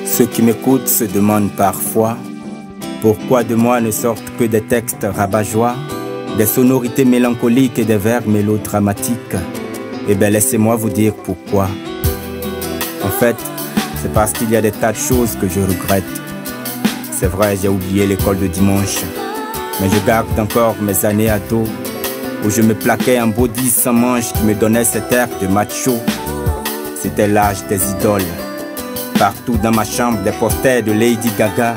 Ceux qui m'écoutent se demandent parfois pourquoi de moi ne sortent que des textes rabat-joie, des sonorités mélancoliques et des vers mélodramatiques. Eh bien, laissez-moi vous dire pourquoi. En fait, c'est parce qu'il y a des tas de choses que je regrette. C'est vrai, j'ai oublié l'école de dimanche, mais je garde encore mes années ado, où je me plaquais un body sans manche qui me donnait cet air de macho. C'était l'âge des idoles. Partout dans ma chambre, des posters de Lady Gaga,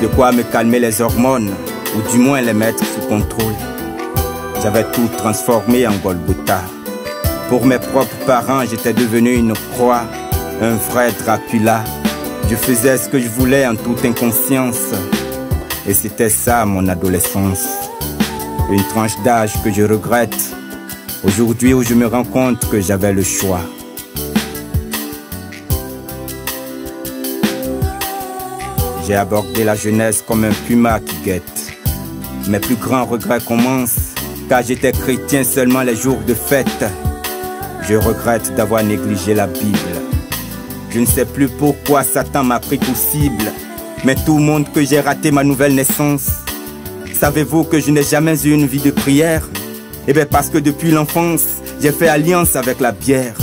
de quoi me calmer les hormones, ou du moins les mettre sous contrôle. J'avais tout transformé en Golgotha. Pour mes propres parents, j'étais devenu une proie, un vrai Dracula. Je faisais ce que je voulais en toute inconscience. Et c'était ça mon adolescence. Une tranche d'âge que je regrette, aujourd'hui où je me rends compte que j'avais le choix. J'ai abordé la jeunesse comme un puma qui guette. Mes plus grands regrets commencent, car j'étais chrétien seulement les jours de fête. Je regrette d'avoir négligé la Bible. Je ne sais plus pourquoi Satan m'a pris pour cible, mais tout montre que j'ai raté ma nouvelle naissance. Savez-vous que je n'ai jamais eu une vie de prière? Eh bien parce que depuis l'enfance, j'ai fait alliance avec la bière.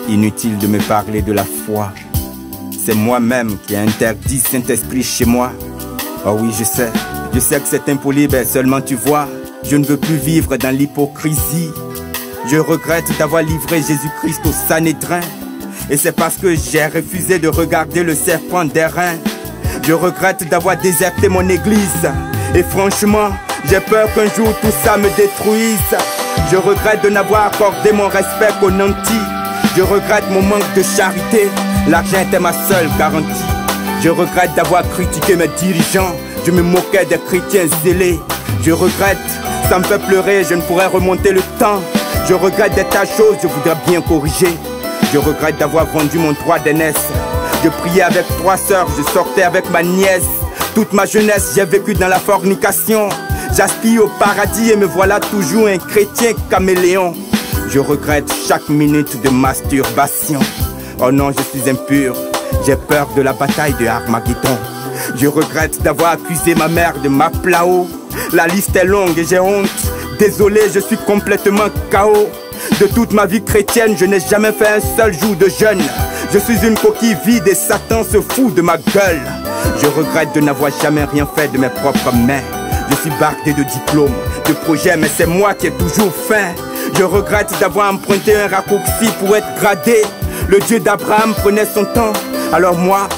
Inutile de me parler de la foi. C'est moi-même qui ai interdit Saint-Esprit chez moi. Oh oui, je sais que c'est impoli, mais seulement tu vois, je ne veux plus vivre dans l'hypocrisie. Je regrette d'avoir livré Jésus-Christ au Sanhédrin. Et c'est parce que j'ai refusé de regarder le serpent d'airain. Je regrette d'avoir déserté mon église. Et franchement, j'ai peur qu'un jour tout ça me détruise. Je regrette de n'avoir accordé mon respect qu'aux nantis. Je regrette mon manque de charité. L'argent était ma seule garantie. Je regrette d'avoir critiqué mes dirigeants. Je me moquais des chrétiens zélés. Je regrette, ça me fait pleurer, je ne pourrais remonter le temps. Je regrette des tas de choses, je voudrais bien corriger. Je regrette d'avoir vendu mon droit d'aînesse. Je priais avec 3 sœurs, je sortais avec ma nièce. Toute ma jeunesse, j'ai vécu dans la fornication. J'aspire au paradis et me voilà toujours un chrétien caméléon. Je regrette chaque minute de masturbation. Oh non, je suis impur, j'ai peur de la bataille de Armageddon. Je regrette d'avoir accusé ma mère de m'aplao. La liste est longue et j'ai honte. Désolé, je suis complètement KO. De toute ma vie chrétienne, je n'ai jamais fait un seul jour de jeûne. Je suis une coquille vide et Satan se fout de ma gueule. Je regrette de n'avoir jamais rien fait de mes propres mains. Je suis bardé de diplômes, de projets, mais c'est moi qui ai toujours faim. Je regrette d'avoir emprunté un raccourci pour être gradé. Le Dieu d'Abraham prenait son temps, alors moi,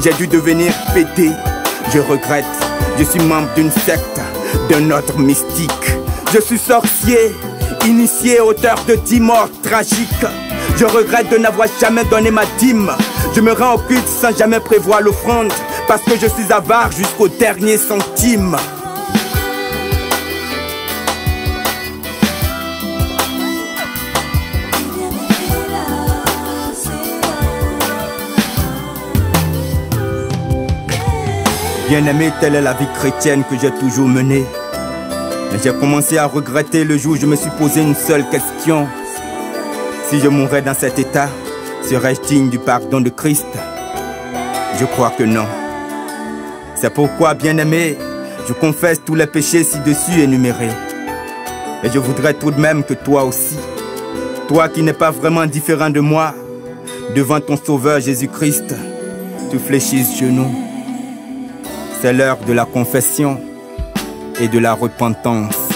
j'ai dû devenir pédé. Je regrette, je suis membre d'une secte, d'un ordre mystique. Je suis sorcier, initié, auteur de 10 morts tragiques. Je regrette de n'avoir jamais donné ma dîme. Je me rends au culte sans jamais prévoir l'offrande, parce que je suis avare jusqu'au dernier centime. Bien-aimé, telle est la vie chrétienne que j'ai toujours menée. Mais j'ai commencé à regretter le jour où je me suis posé une seule question. Si je mourais dans cet état, serais-je digne du pardon de Christ? Je crois que non. C'est pourquoi, bien-aimé, je confesse tous les péchés ci-dessus énumérés. Et je voudrais tout de même que toi aussi, toi qui n'es pas vraiment différent de moi, devant ton Sauveur Jésus-Christ, tu fléchisses genoux. C'est l'heure de la confession et de la repentance.